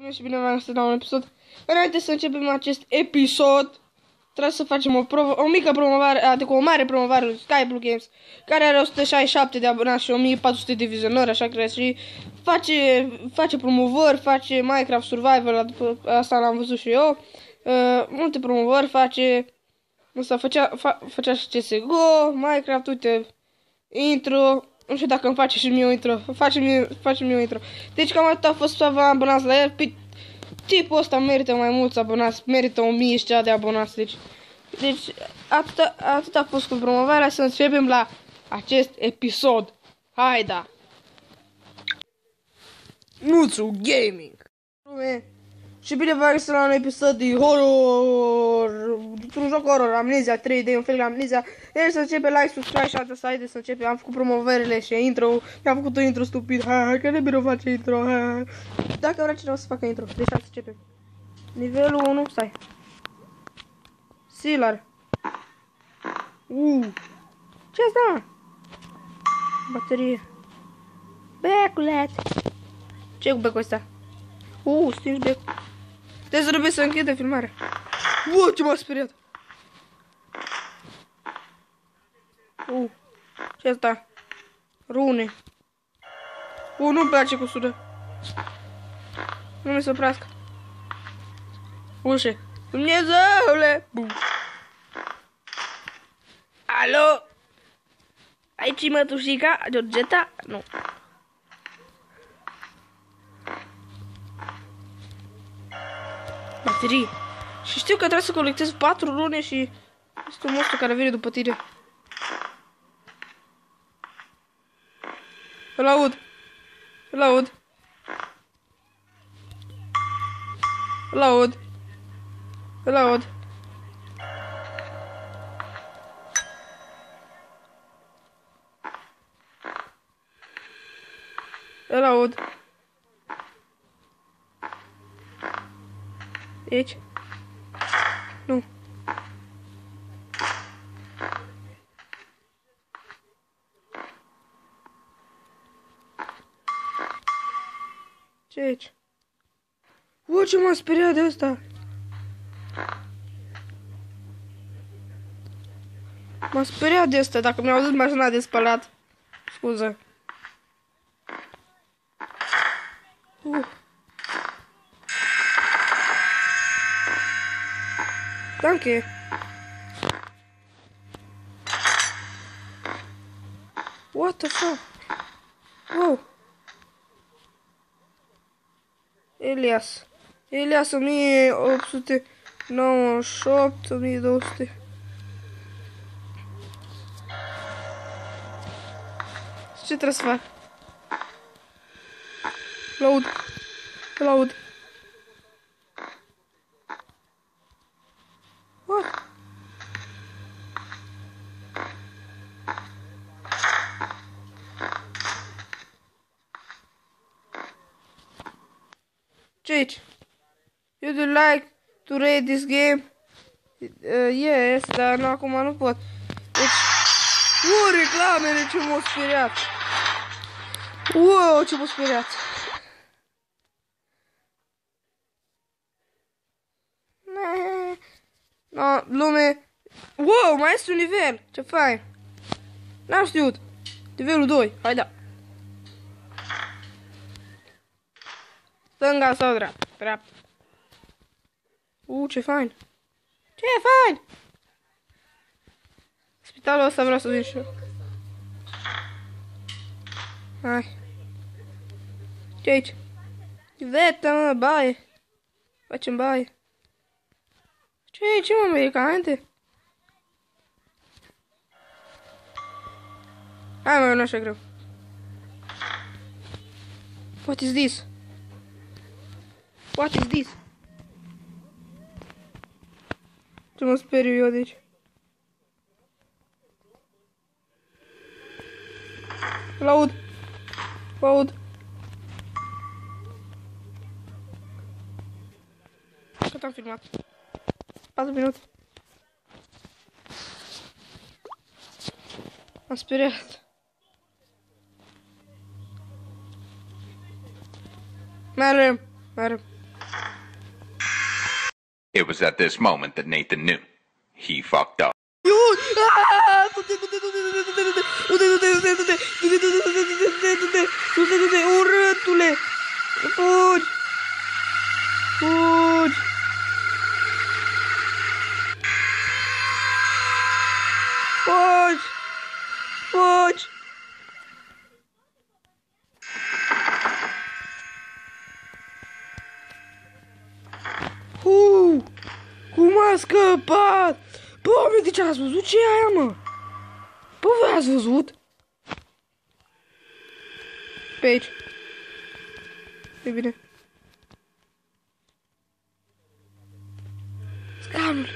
Bună și bine v-am găsit la un episod. Înainte să începem acest episod, trebuie să facem o mică promovare, adică o mare promovare lui Sky Blue Games, care are 167 de abonați și 1400 de vizionări, așa cred, și face promovări, face Minecraft Survival, asta l-am văzut și eu. Multe promovări face, făcea și CSGO, Minecraft, uite, intro. Nu știu dacă îmi face și mie o intro. Face mie o intro. Deci cam atât a fost să vă abonați la el. Tipul ăsta merită mai mulți abonați. Merită 1000 și cea de abonați. Deci atât a fost cu promovarea. Să începem la acest episod. Haida! Nuțu Gaming. Și bine v-am găsit la un episod de horror. Un joc horror, Amnesia 3D, un fel de Amnesia. El să începe, like, subscribe și atât, să haideți să începem. Am făcut promovările și intro. Mi-am făcut o intro stupid. Că ne bine face intro. Dacă vrea cineva să facă intro, deci să începem. Nivelul 1, stai. Sealer. Ce asta? Baterie. Beculet. Ce cu becul ăsta? Stingi becul. Deci trebuie să închide filmarea. Wow, ce m-a speriat. Ce asta? Rune. Nu-mi place cu sună. Nu mi se oprească. Ușe. Dumnezeule! Alo? Aici mătușica? Georgeta? Nu. Baterii. Și știu că trebuie să colectez 4 rune și este un monstru care vine după tine. Îl aud. Îl aud. Îl aud. Îl aud. Îl aud. Aici? Nu. Ce aici? Ce m-a speriat de ăsta? M-a speriat de ăsta, dacă mi-a auzit mașina de spălat. Scuză. Danke. What the fuck? Wow. Elias 1898, 1200. Ce trebuie să fac? Laud. What? Cici, you do like to rate this game? Yes, dar acum nu pot. Deci, reclamele, ce m-au speriat. Ce m-au speriat. No, lume. Mai este un nivel. Ce fain. N-am știut. Nivelul 2. Hai da. Stânga sau dreapta? Ce fain. Ce fain. Spitalul ăsta vreau să vin și eu. Hai. Ce aici? Vetă, mă, baie. Facem baie. Ce aici, mă, medicamente? Hai, mă, nu așa greu. What is this? What is this? Ce mă speriu eu de aici? L-aud. Cât am filmat? 4 minute. M-am speriat. Merem. It was at this moment that Nathan knew. He fucked up. Urâtule! Fugi! Fugi! Fugi! Fugi! Cum a scăpat? Bă, oameni, de ce ați văzut? Ce e aia, mă? Bă, voi ați văzut? Pe aici. E bine. Scaunul.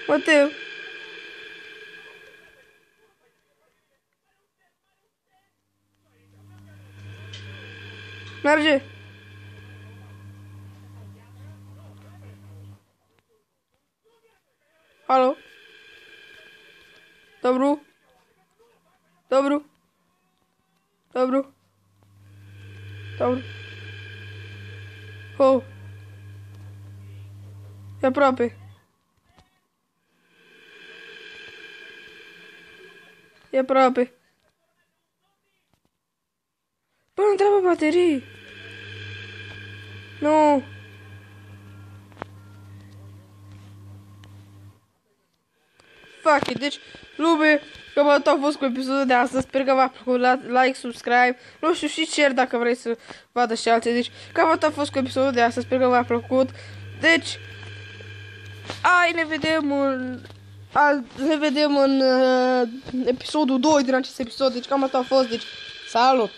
Mateu. Merge. Alo? Dobru? Dobru? Dobru? Dobru? Oh. E aproape. E aproape. Bă, nu trebuie baterii. Nu. Fuck it. Deci, lume, cam atât a fost cu episodul de astăzi. Sper că v-a plăcut. Like, subscribe. Nu știu, și share dacă vrei să vadă și alte. Deci, cam atât a fost cu episodul de astăzi. Sper că v-a plăcut. Deci, ne vedem în episodul 2 din acest episod. Deci, cam atât a fost. Deci, salut!